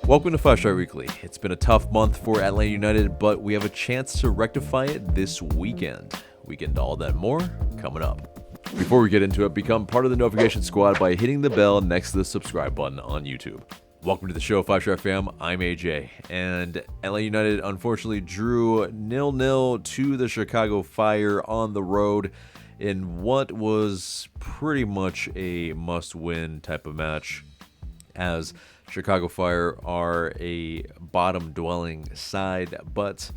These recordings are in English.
Welcome to 5 Star Weekly. It's been a tough month for Atlanta United, but we have a chance to rectify it this weekend. We get into all that and more coming up. Before we get into it, become part of the notification squad by hitting the bell next to the subscribe button on YouTube. Welcome to the show, 5 Star Fam. I'm AJ, and Atlanta United unfortunately drew 0-0 to the Chicago Fire on the road in what was pretty much a must-win type of match, as Chicago Fire are a bottom-dwelling side. But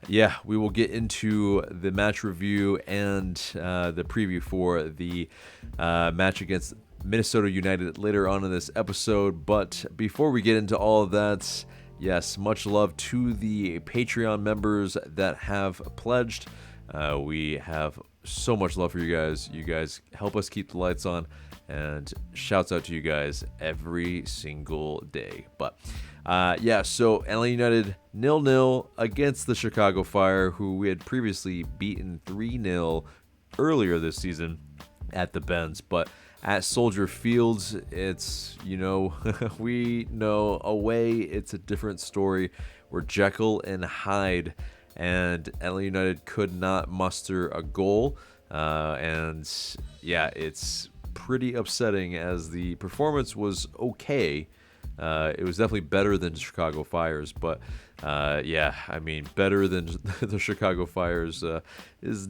yeah, we will get into the match review and the preview for the match against Minnesota United later on in this episode. But before we get into all of that, yes, much love to the Patreon members that have pledged. We have so much love for you guys. You guys help us keep the lights on, and shouts out to you guys every single day. But yeah, so Atlanta United 0-0 against the Chicago Fire, who we had previously beaten 3-0 earlier this season at the Benz. But at Soldier Fields, it's, we know away, it's a different story. We're Jekyll and Hyde, and Atlanta United could not muster a goal. And yeah, it's pretty upsetting, as the performance was okay. It was definitely better than Chicago Fire's, but yeah, I mean, better than the Chicago Fire's is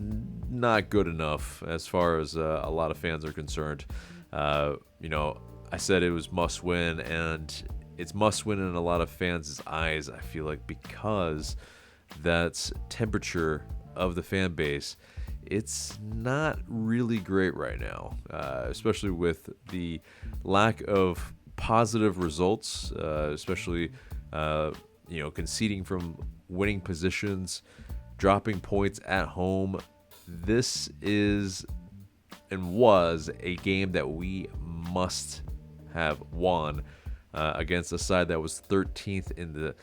not good enough as far as a lot of fans are concerned. I said it was must win, and it's must win in a lot of fans' eyes, I feel like, because that temperature of the fan base, it's not really great right now, especially with the lack of positive results, especially conceding from winning positions, dropping points at home. This is and was a game that we must have won against a side that was 13th in the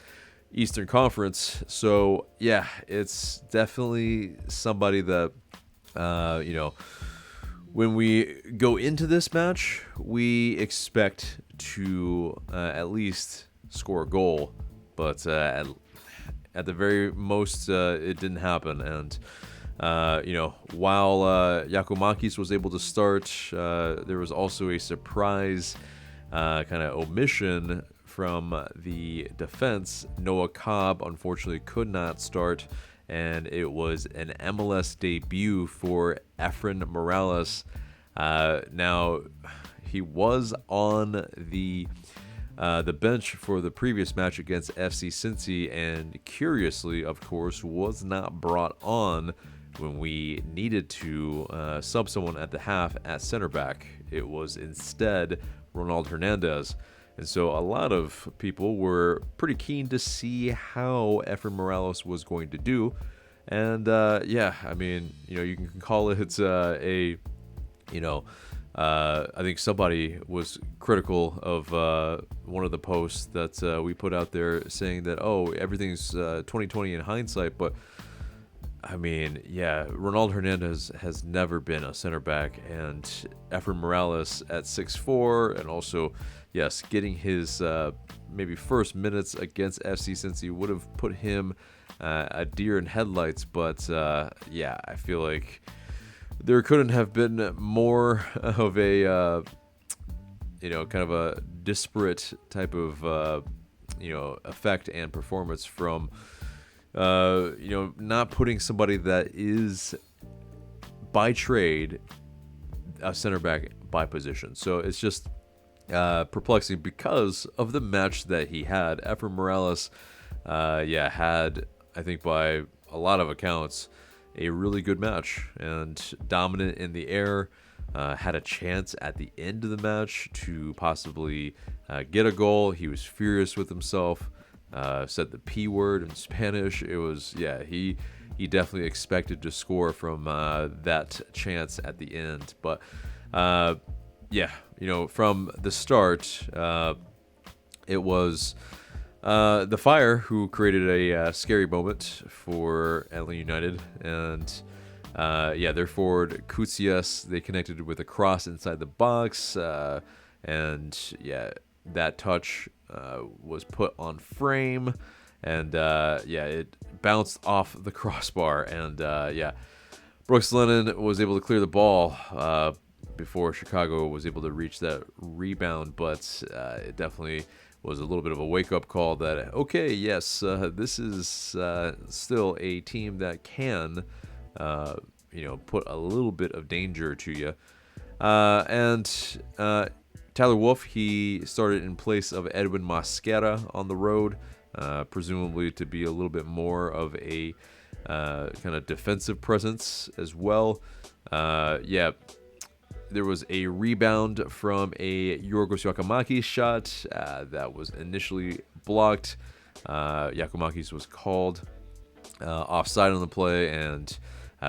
Eastern Conference. So yeah, it's definitely somebody that when we go into this match, we expect to at least score a goal, but at the very most, it didn't happen. And while Giacomakis was able to start, there was also a surprise kind of omission from the defense. Noah Cobb unfortunately could not start, and it was an MLS debut for Efren Morales. Now, he was on the bench for the previous match against FC Cincy, and curiously, of course, was not brought on when we needed to sub someone at the half at center back. It was instead Ronald Hernandez. And so a lot of people were pretty keen to see how Efren Morales was going to do. And yeah, I mean, you can call it I think somebody was critical of one of the posts that we put out there, saying that, everything's 2020 in hindsight. But I mean, yeah, Ronald Hernandez has never been a center back, and Efren Morales at 6'4", and also, yes, getting his maybe first minutes against FC Cincy would have put him a deer in headlights. But yeah, I feel like there couldn't have been more of a kind of a disparate type of effect and performance from not putting somebody that is by trade a center back by position. So it's just perplexing because of the match that he had. Efren Morales had, I think by a lot of accounts, a really good match and dominant in the air. Had a chance at the end of the match to possibly get a goal. He was furious with himself. Said the P word in Spanish. It was, he definitely expected to score from that chance at the end. But from the start, it was the Fire who created a scary moment for Atlanta United. And their forward Koutsias, they connected with a cross inside the box. And that touch was put on frame, and it bounced off the crossbar, and Brooks Lennon was able to clear the ball before Chicago was able to reach that rebound, but it definitely was a little bit of a wake-up call that, okay, yes, this is still a team that can, put a little bit of danger to you. And Tyler Wolff, he started in place of Edwin Mosquera on the road, presumably to be a little bit more of a kind of defensive presence as well. There was a rebound from a Yorgos Yakimakis shot that was initially blocked. Yakimakis was called offside on the play and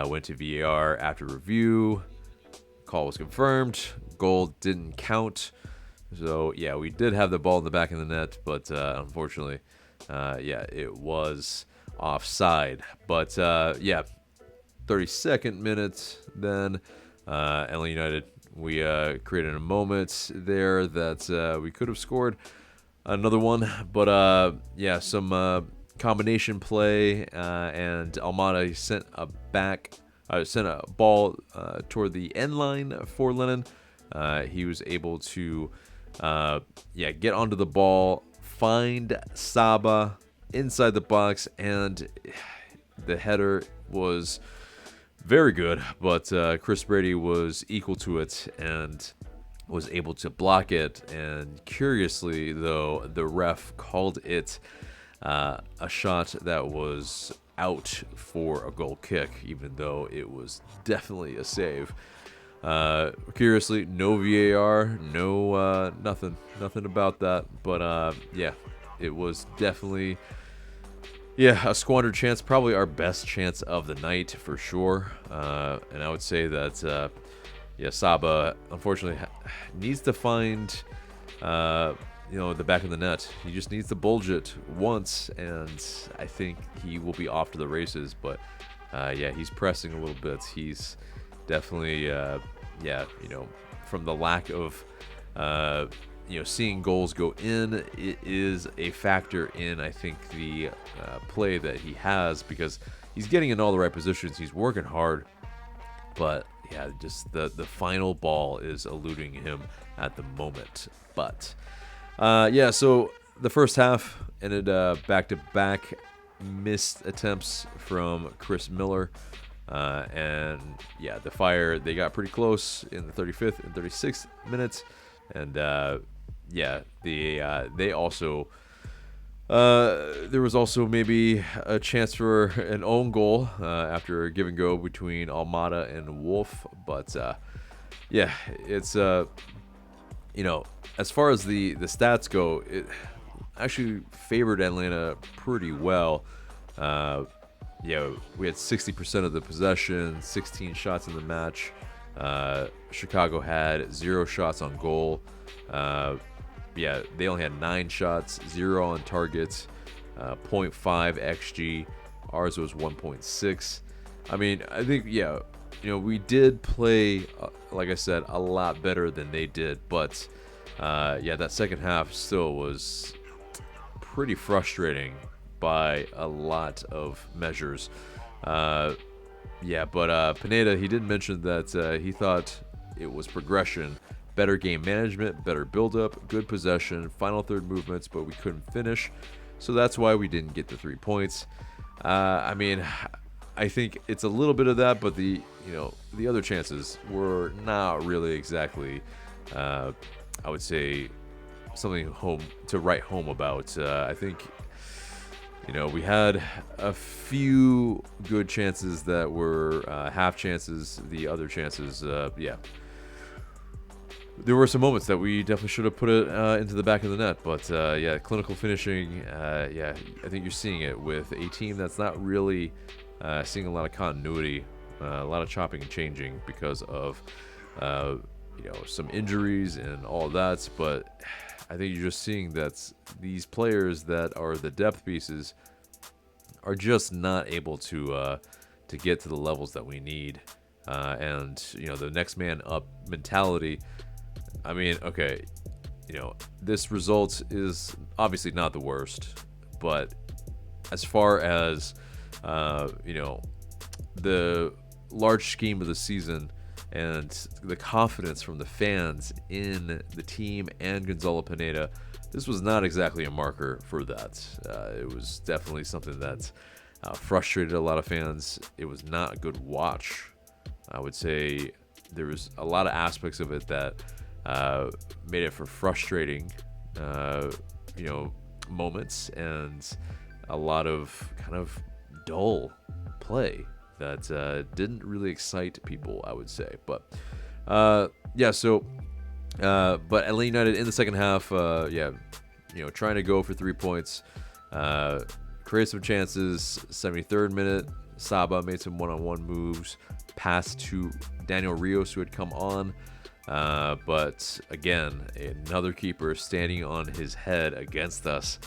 went to VAR after review. Call was confirmed. Goal didn't count. So, we did have the ball in the back of the net, but unfortunately, it was offside. But, 32nd minute then. LA United, we created a moment there that we could have scored another one, but some combination play, and Almada sent a ball toward the end line for Lennon. He was able to get onto the ball, find Saba inside the box, and the header was very good, but Chris Brady was equal to it and was able to block it. And curiously, though, the ref called it a shot that was out for a goal kick, even though it was definitely a save. Curiously, no VAR, no nothing about that. But it was definitely a squandered chance, probably our best chance of the night for sure. And I would say that Saba unfortunately needs to find the back of the net. He just needs to bulge it once, and I think he will be off to the races. But he's pressing a little bit. He's definitely from the lack of seeing goals go in, it is a factor in, I think, the play that he has, because he's getting in all the right positions. He's working hard, but just the final ball is eluding him at the moment. But so the first half ended back-to-back missed attempts from Chris Miller. The Fire, they got pretty close in the 35th and 36th minutes. And they also there was also maybe a chance for an own goal after a give and go between Almada and Wolff. But it's as far as the stats go, it actually favored Atlanta pretty well. We had 60% of the possession, 16 shots in the match. Chicago had 0 shots on goal. They only had 9 shots, 0 on targets, 0.5 XG. Ours was 1.6. I mean, I think, we did play, like I said, a lot better than they did. But, that second half still was pretty frustrating by a lot of measures. But Pineda, he did mention that he thought it was progression, better game management, better build-up, good possession, final third movements, but we couldn't finish. So that's why we didn't get the 3 points. I think it's a little bit of that, but the other chances were not really exactly, I would say, something to write home about. I think we had a few good chances that were half chances. The other chances, there were some moments that we definitely should have put it into the back of the net. But clinical finishing, I think you're seeing it with a team that's not really seeing a lot of continuity, a lot of chopping and changing because of some injuries and all that. But I think you're just seeing that these players that are the depth pieces are just not able to get to the levels that we need. And the next man up mentality. I mean, okay, this result is obviously not the worst, but as far as the large scheme of the season and the confidence from the fans in the team and Gonzalo Pineda, this was not exactly a marker for that. It was definitely something that frustrated a lot of fans. It was not a good watch. I would say there was a lot of aspects of it that made it for frustrating, moments, and a lot of kind of dull play that didn't really excite people, I would say. But but Atlanta United in the second half, trying to go for 3 points, created some chances. 73rd minute, Saba made some one-on-one moves, pass to Daniel Rios, who had come on. But again, another keeper standing on his head against us.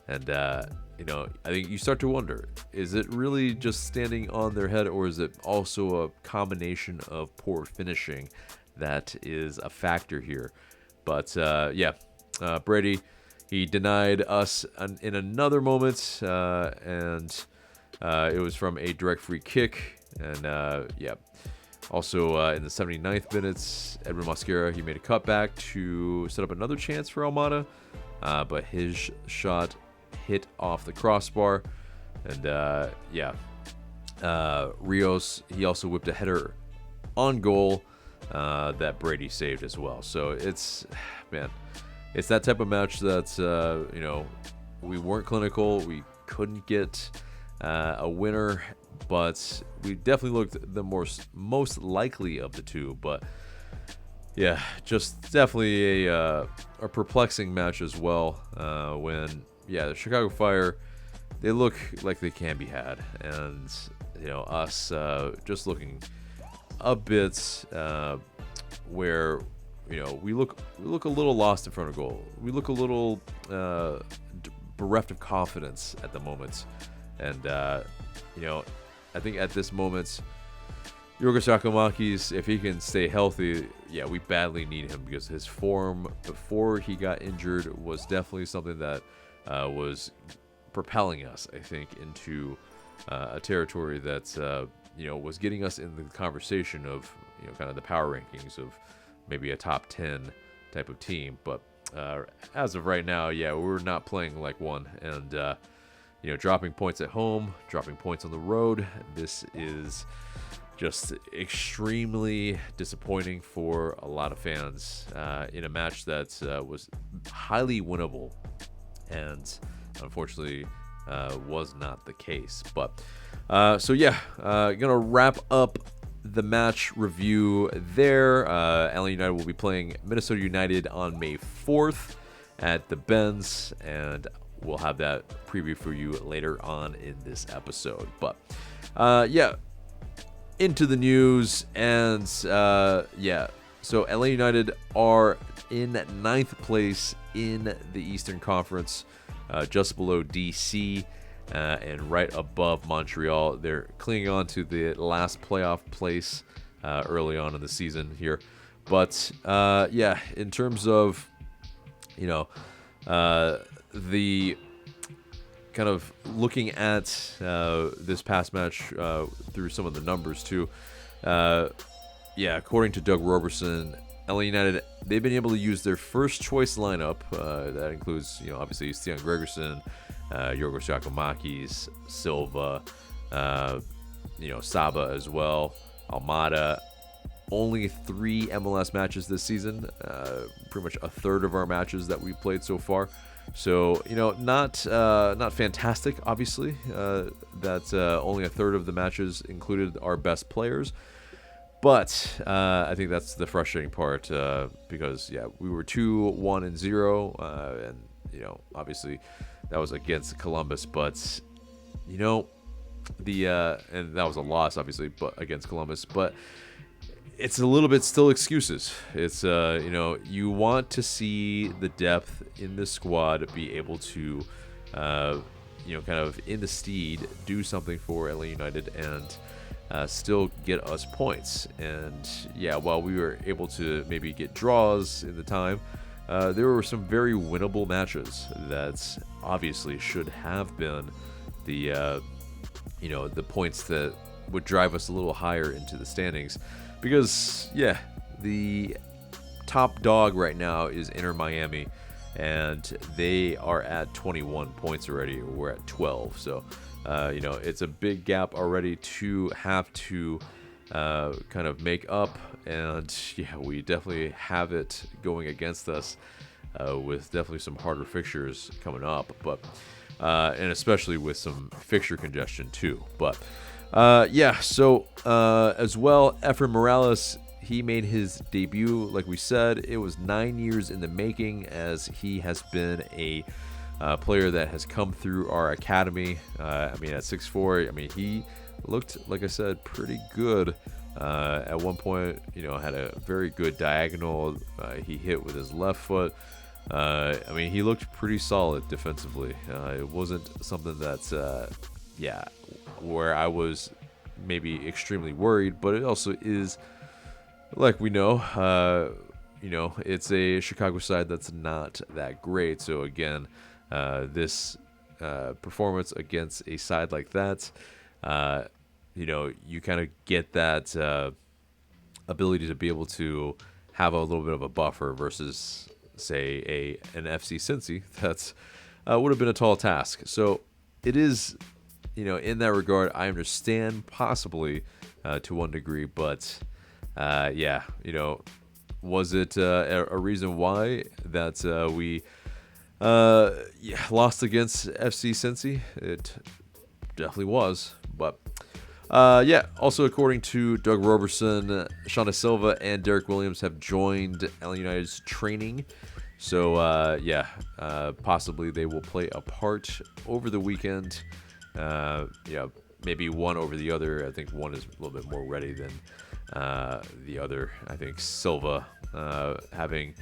And, I think you start to wonder, is it really just standing on their head, or is it also a combination of poor finishing that is a factor here? But, Brady, he denied us in another moment, and it was from a direct free kick. And, also, in the 79th minutes, Edwin Mosquera, he made a cutback to set up another chance for Almada, but his shot hit off the crossbar. And, Rios, he also whipped a header on goal that Brady saved as well. So it's that type of match that, we weren't clinical. We couldn't get a winner, but we definitely looked the most likely of the two. But yeah, just definitely a perplexing match as well. When the Chicago Fire, they look like they can be had, and us just looking a bit where we look a little lost in front of goal. We look a little bereft of confidence at the moment, and I think at this moment, Yorgos Giacomakis, if he can stay healthy, we badly need him, because his form before he got injured was definitely something that was propelling us, I think, into a territory that was getting us in the conversation of kind of the power rankings of maybe a top 10 type of team. But as of right now, we're not playing like one, and dropping points at home, dropping points on the road. This is just extremely disappointing for a lot of fans in a match that was highly winnable, and unfortunately was not the case. But gonna wrap up the match review there. Atlanta United will be playing Minnesota United on May 4th at the Benz, and we'll have that preview for you later on in this episode. But into the news, and so Atlanta United are in 9th place in the Eastern Conference, just below DC, and right above Montreal. They're clinging on to the last playoff place early on in the season here. But in terms of the kind of looking at this past match through some of the numbers too, according to Doug Roberson, LA United, they've been able to use their first choice lineup. That includes, obviously Stian Gregerson, Yorgos Giacomakis, Silva, Saba as well, Almada. Only 3 MLS matches this season, pretty much a third of our matches that we've played so far. So, not fantastic, obviously, that only a third of the matches included our best players. But I think that's the frustrating part, because, we were 2-1-0, and, obviously that was against Columbus. But, and that was a loss, obviously, but against Columbus. But it's a little bit still excuses. It's, you want to see the depth in the squad be able to, kind of in the steed, do something for LA United and still get us points. And, while we were able to maybe get draws in the time, there were some very winnable matches that obviously should have been the the points that would drive us a little higher into the standings, because the top dog right now is Inter Miami, and they are at 21 points already. We're at 12, so it's a big gap already to have to kind of make up, and we definitely have it going against us with definitely some harder fixtures coming up, but and especially with some fixture congestion too. But so as well, Efren Morales, he made his debut. Like we said, it was 9 years in the making, as he has been a player that has come through our academy. At 6'4", he looked, like I said, pretty good. At one point, had a very good diagonal. He hit with his left foot. He looked pretty solid defensively. It wasn't something that's, where I was maybe extremely worried, but it also is, like we know, it's a Chicago side that's not that great. So again, this performance against a side like that, you kind of get that ability to be able to have a little bit of a buffer versus, say, an FC Cincy. That's would have been a tall task. So it is, in that regard, I understand possibly to one degree, but was it a reason why that we lost against FC Cincy? It definitely was, but also according to Doug Roberson, Shauna Silva and Derek Williams have joined LA United's training. So possibly they will play a part over the weekend. Maybe one over the other. I think one is a little bit more ready than the other. I think Silva having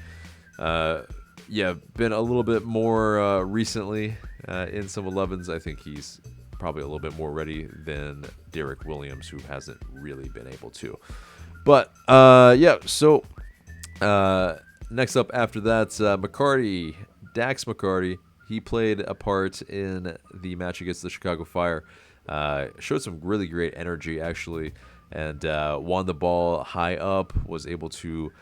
been a little bit more recently in some 11s. I think he's probably a little bit more ready than Derek Williams, who hasn't really been able to. But next up after that, Dax McCarty, he played a part in the match against the Chicago Fire. Showed some really great energy, actually, and won the ball high up, was able to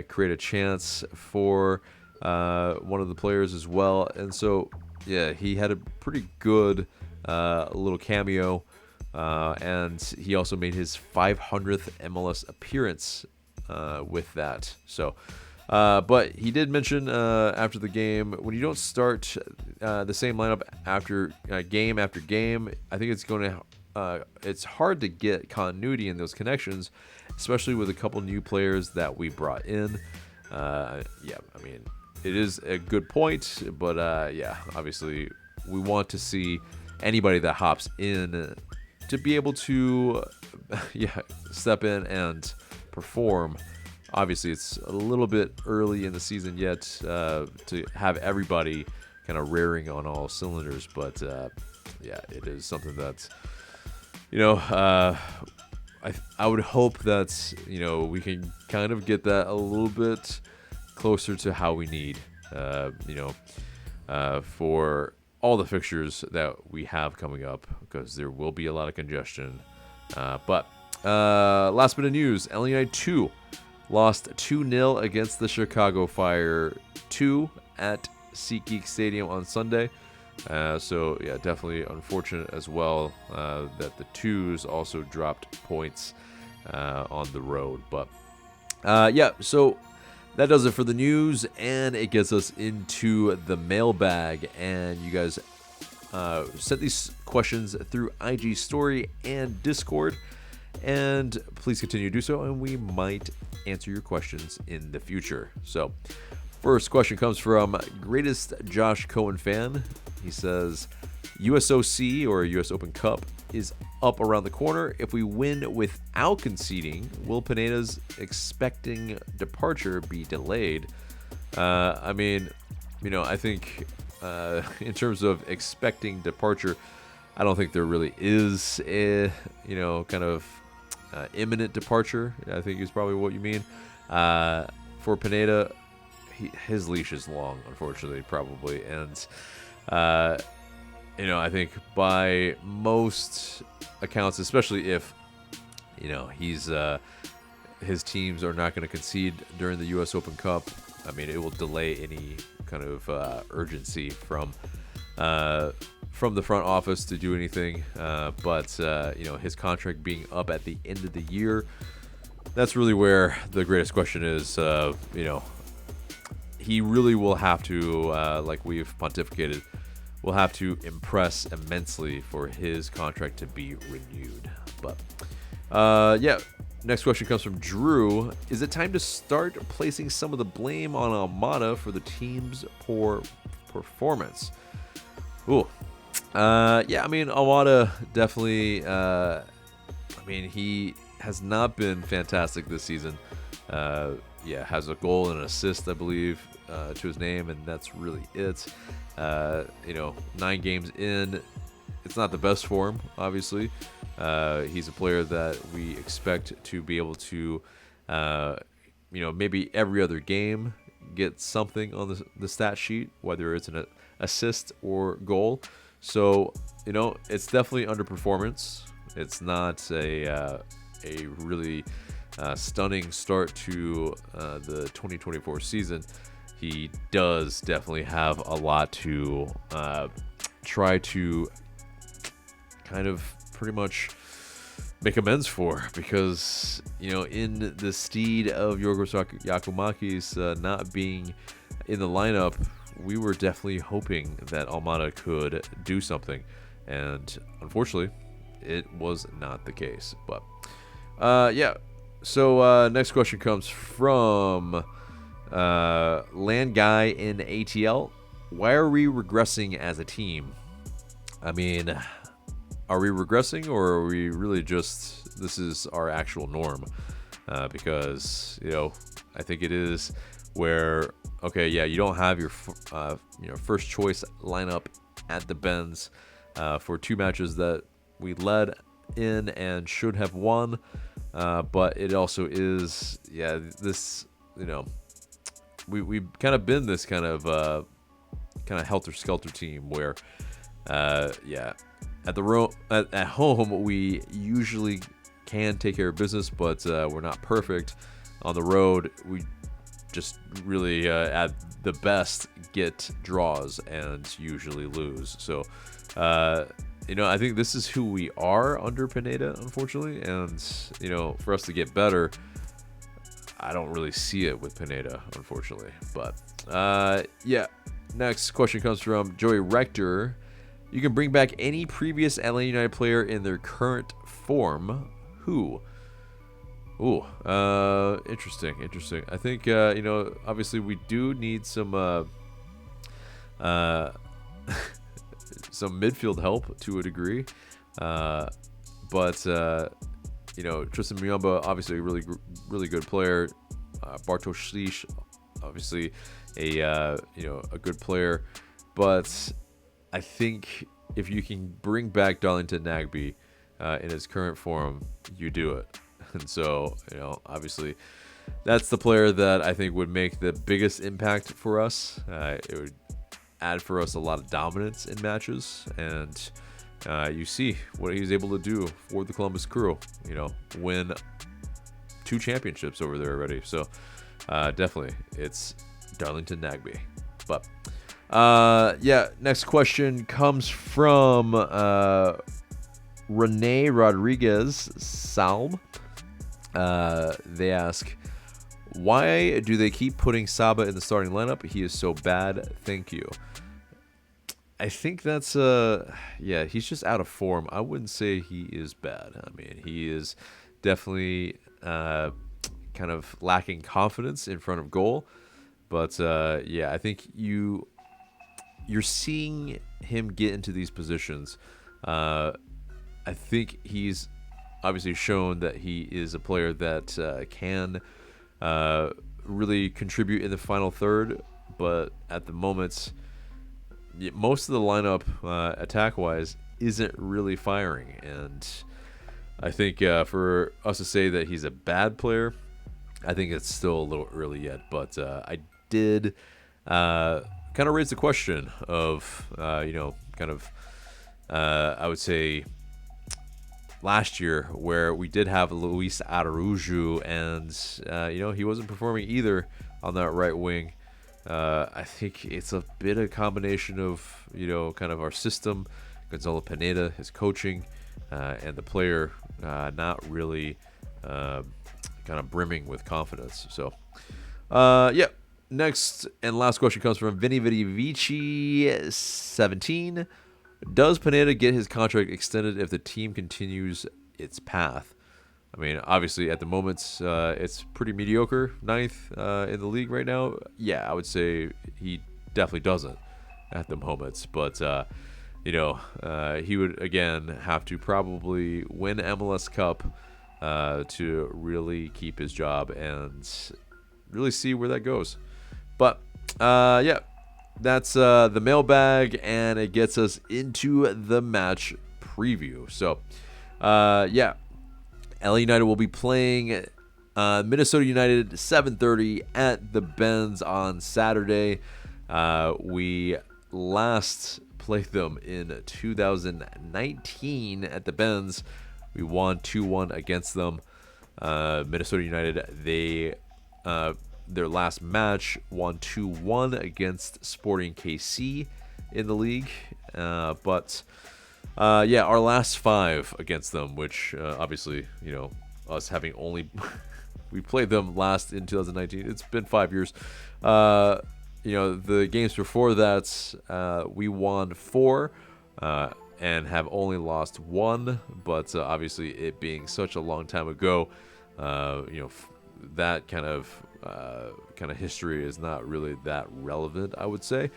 create a chance for one of the players as well. And so, he had a pretty good little cameo, and he also made his 500th MLS appearance with that. So, but he did mention after the game, when you don't start the same lineup after game after game, I think it's hard to get continuity in those connections, especially with a couple new players that we brought in. It is a good point, but obviously we want to see anybody that hops in to be able to step in and perform. Obviously, it's a little bit early in the season yet to have everybody kind of rearing on all cylinders, but it is something that I would hope that we can kind of get that a little bit closer to how we need for all the fixtures that we have coming up, because there will be a lot of congestion. But last bit of news, LA United 2 lost 2-0 against the Chicago Fire 2 at SeatGeek Stadium on Sunday. Definitely unfortunate as well that the Twos also dropped points on the road. But so that does it for the news, and it gets us into the mailbag. And you guys sent these questions through IG Story and Discord, and please continue to do so, and we might answer your questions in the future. So first question comes from Greatest Josh Cohen Fan. He says, USOC, or US Open Cup, is up around the corner. If we win without conceding, will Pineda's expecting departure be delayed? I think in terms of expecting departure, I don't think there really is a kind of imminent departure, I think is probably what you mean. For Pineda, his leash is long, unfortunately, probably, and I think by most accounts, especially if he's his teams are not going to concede during the U.S. Open Cup. I mean, it will delay any kind of urgency from the front office to do anything. But his contract being up at the end of the year, that's really where the greatest question is. He really will have to, like we've pontificated, will have to impress immensely for his contract to be renewed. But next question comes from Drew. Is it time to start placing some of the blame on Almada for the team's poor performance? Ooh. Almada definitely, he has not been fantastic this season. Has a goal and an assist, I believe, to his name, and that's really it. 9 games in, it's not the best for him, obviously. He's a player that we expect to be able to, maybe every other game get something on the stat sheet, whether it's an assist or goal. So, it's definitely underperformance. It's not a really stunning start to the 2024 season. He does definitely have a lot to try to kind of pretty much make amends for, because in the stead of Yorgos Yakumakis not being in the lineup, we were definitely hoping that Almada could do something, and unfortunately it was not the case. But so next question comes from Land Guy in ATL. Why are we regressing as a team? I mean, are we regressing, or are we really just, this is our actual norm? Because, I think it is where, you don't have your first choice lineup at the Benz for 2 matches that we led in and should have won. But it also is, this, we've kind of been this kind of helter-skelter team where, at home, we usually can take care of business, but we're not perfect. On the road, we just really, at the best, get draws and usually lose. So, I think this is who we are under Pineda, unfortunately. And, for us to get better, I don't really see it with Pineda, unfortunately. But, next question comes from Joey Rector. You can bring back any previous Atlanta United player in their current form. Who? Ooh, interesting. I think, obviously we do need some some midfield help to a degree. But Tristan Muyumba, obviously a really good player. Bartosz Slisz, obviously a good player. But I think if you can bring back Darlington Nagbe in his current form, you do it. And so, obviously, that's the player that I think would make the biggest impact for us. It would add for us a lot of dominance in matches. And you see what he's able to do for the Columbus Crew. Win 2 championships over there already. So, definitely, it's Darlington Nagbe. But next question comes from Rene Rodriguez Salm. They ask, why do they keep putting Saba in the starting lineup? He is so bad. Thank you. I think that's he's just out of form. I wouldn't say he is bad. I mean, he is definitely kind of lacking confidence in front of goal. But I think you're seeing him get into these positions. I think he's obviously shown that he is a player that can really contribute in the final third. But at the moment, most of the lineup, attack-wise, isn't really firing. And I think for us to say that he's a bad player, I think it's still a little early yet. But I did kind of raise the question of, I would say last year where we did have Luis Araujo, and, he wasn't performing either on that right wing. I think it's a bit of combination of, kind of our system, Gonzalo Pineda, his coaching, and the player not really kind of brimming with confidence. So, next and last question comes from Vinny Vici 17. Does Pineda get his contract extended if the team continues its path? I mean, obviously, at the moment, it's pretty mediocre, 9th in the league right now. Yeah, I would say he definitely doesn't at the moment. But, he would, again, have to probably win MLS Cup to really keep his job and really see where that goes. But, that's the mailbag, and it gets us into the match preview. So, LA United will be playing Minnesota United 7:30 at the Benz on Saturday. We last played them in 2019 at the Benz. We won 2-1 against them. Minnesota United, their last match won 2-1 against Sporting KC in the league. But our last 5 against them, which obviously, us having only we played them last in 2019. It's been 5 years. The games before that, we won 4 and have only lost 1. But obviously, it being such a long time ago, that kind of history is not really that relevant, I would say.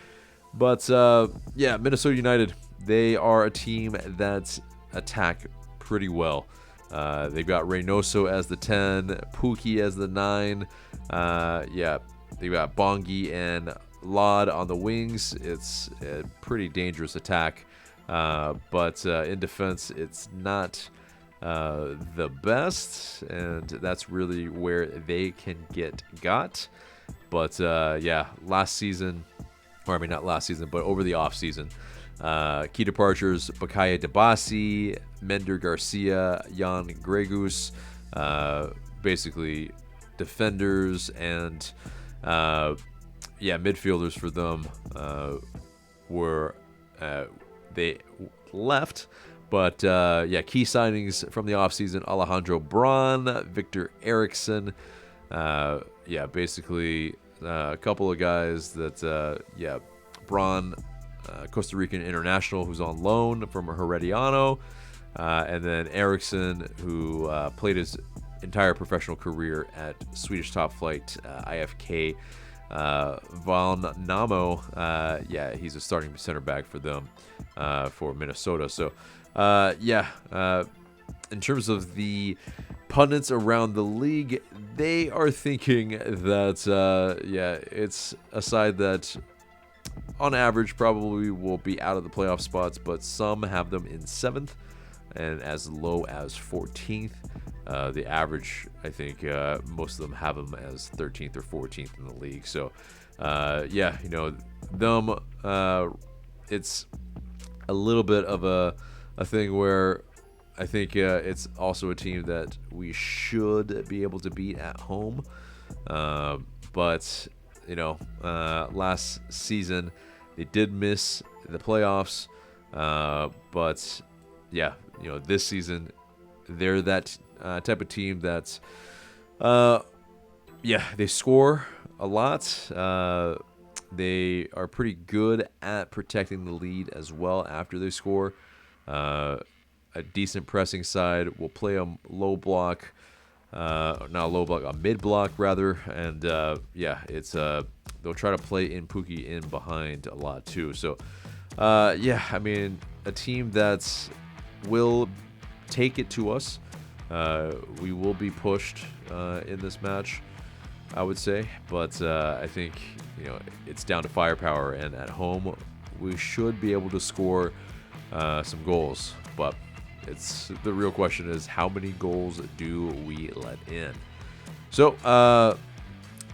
But Minnesota United, they are a team that attack pretty well. They've got Reynoso as the 10, Pukki as the 9. They've got Bongi and Lod on the wings. It's a pretty dangerous attack. But in defense, it's not the best, and that's really where they can get got. But last season, or I mean not last season, but over the off season, key departures: Bakaya Debasi, Mender Garcia, Jan Gregus, basically defenders and midfielders for them were they left. But, key signings from the offseason: Alejandro Braun, Victor Eriksson. Basically a couple of guys that, Braun, Costa Rican international who's on loan from Herediano. And then Eriksson, who played his entire professional career at Swedish top flight IFK Von Namo. He's a starting center back for them for Minnesota. So, in terms of the pundits around the league, they are thinking that, it's a side that on average probably will be out of the playoff spots, but some have them in 7th and as low as 14th. The average, I think, most of them have them as 13th or 14th in the league. So, it's a little bit of a thing where I think it's also a team that we should be able to beat at home. But, last season they did miss the playoffs. But, this season they're that type of team that's, they score a lot. They are pretty good at protecting the lead as well after they score. A decent pressing side will play a low block, not a low block, a mid block rather, and they'll try to play in Pukki in behind a lot too. So, I mean, a team that will take it to us. We will be pushed in this match, I would say, but I think it's down to firepower, and at home we should be able to score some goals. But the real question is, how many goals do we let in? So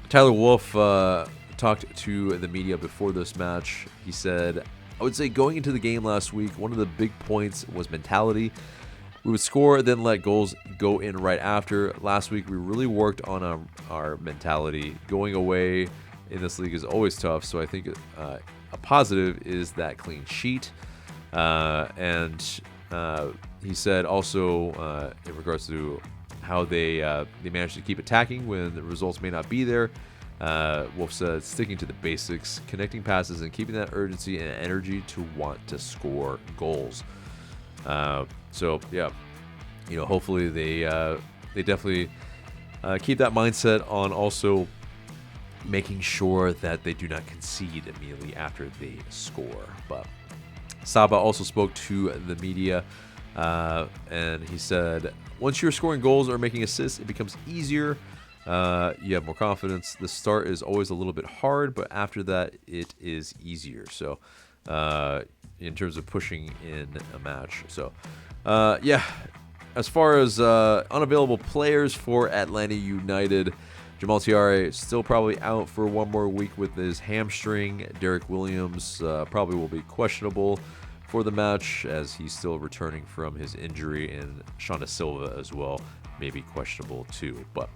Tyler Wolff talked to the media before this match. He said, I would say going into the game last week, one of the big points was mentality. We would score, then let goals go in right after. Last week, we really worked on our mentality. Going away in this league is always tough, so I think a positive is that clean sheet. And he said also in regards to how they managed to keep attacking when the results may not be there. Wolf said sticking to the basics, connecting passes, and keeping that urgency and energy to want to score goals. So yeah, hopefully they definitely keep that mindset on also making sure that they do not concede immediately after they score. But Saba also spoke to the media, and he said, once you're scoring goals or making assists, it becomes easier. You have more confidence. The start is always a little bit hard, but after that, it is easier. So in terms of pushing in a match. So yeah, as far as unavailable players for Atlanta United, Jamal Tiare still probably out for one more week with his hamstring. Derek Williams probably will be questionable for the match as he's still returning from his injury, and Sean Da Silva as well may be questionable too. But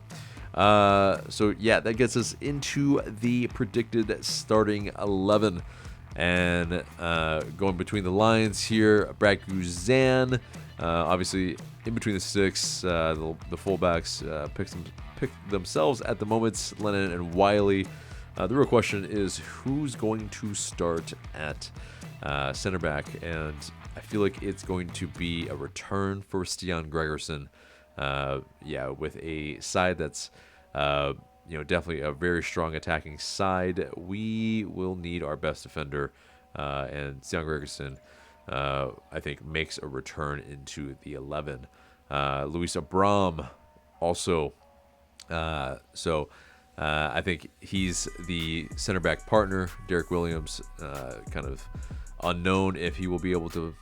so yeah, that gets us into the predicted starting 11. And going between the lines here, Brad Guzan, obviously in between the six, the fullbacks pick themselves at the moment, Lennon and Wiley. The real question is who's going to start at center back, and I feel like it's going to be a return for Stian Gregerson. Yeah, with a side that's definitely a very strong attacking side. We will need our best defender, and Stian Gregerson, I think, makes a return into the 11. Luis Abram also. So I think he's the center back partner. Derek Williams, kind of unknown if he will be able to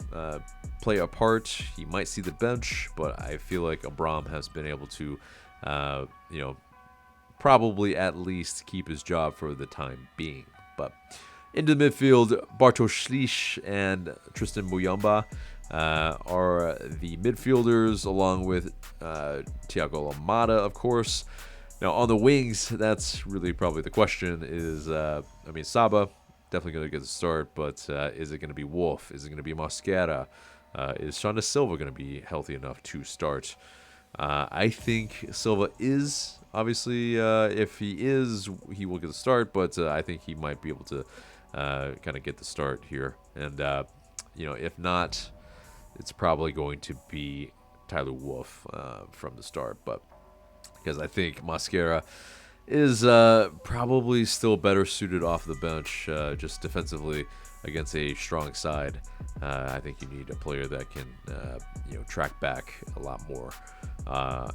play a part. He might see the bench, but I feel like Abram has been able to, probably at least keep his job for the time being. But into the midfield, Bartosz Schlich and Tristan Muyamba are the midfielders, along with Thiago Almada, of course. Now, on the wings, that's really probably the question is, Saba, definitely going to get the start, but is it going to be Wolf? Is it going to be Mosquera? Is Sean Da Silva going to be healthy enough to start? I think Silva is. Obviously, if he is, he will get the start, but I think he might be able to kind of get the start here. And, if not, it's probably going to be Tyler Wolf from the start. But because I think Mosquera is probably still better suited off the bench, just defensively against a strong side. I think you need a player that can, track back a lot more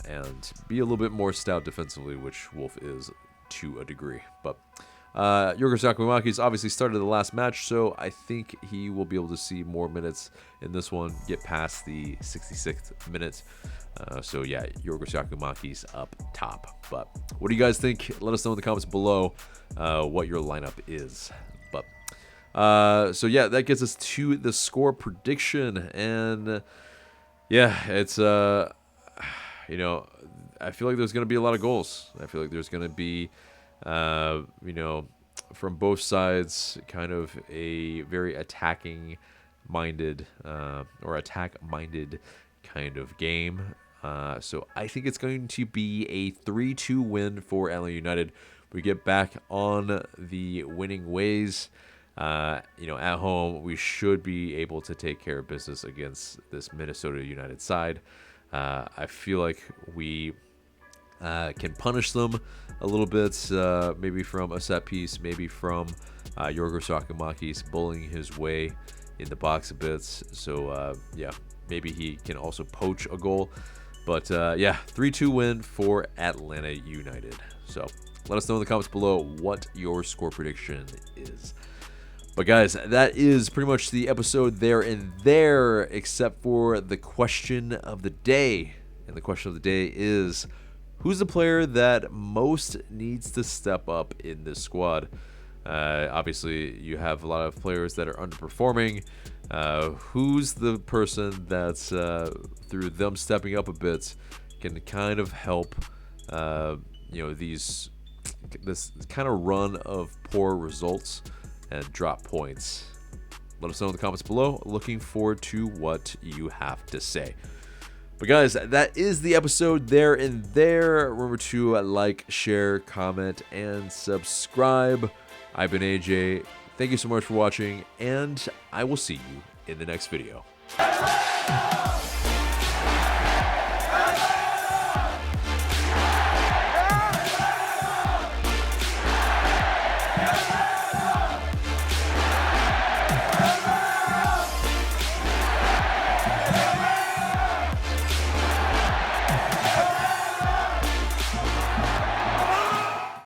and be a little bit more stout defensively, which Wolf is to a degree. But Yorgos Yakumakis obviously started the last match, so I think he will be able to see more minutes in this one, get past the 66th minute. So yeah, Yorgos Yakumakis up top. But what do you guys think? Let us know in the comments below what your lineup is. But so yeah, that gets us to the score prediction, and yeah, it's I feel like there's going to be a lot of goals. I feel like there's going to be from both sides, kind of a very attacking minded or attack minded kind of game. So I think it's going to be a 3-2 win for Atlanta United. We get back on the winning ways. At home, we should be able to take care of business against this Minnesota United side. I feel like we can punish them a little bit, maybe from a set piece, maybe from Yorgos Yakumakis bullying his way in the box a bit. So, maybe he can also poach a goal. But, 3-2 win for Atlanta United. So, let us know in the comments below what your score prediction is. But guys, that is pretty much the episode there and there, except for the question of the day. And the question of the day is, who's the player that most needs to step up in this squad? Obviously, you have a lot of players that are underperforming. Who's the person that's through them stepping up a bit can kind of help this kind of run of poor results and drop points? Let us know in the comments below. Looking forward to what you have to say. But guys, that is the episode there and there. Remember to like, share, comment, and subscribe. I've been AJ. Thank you so much for watching, and I will see you in the next video.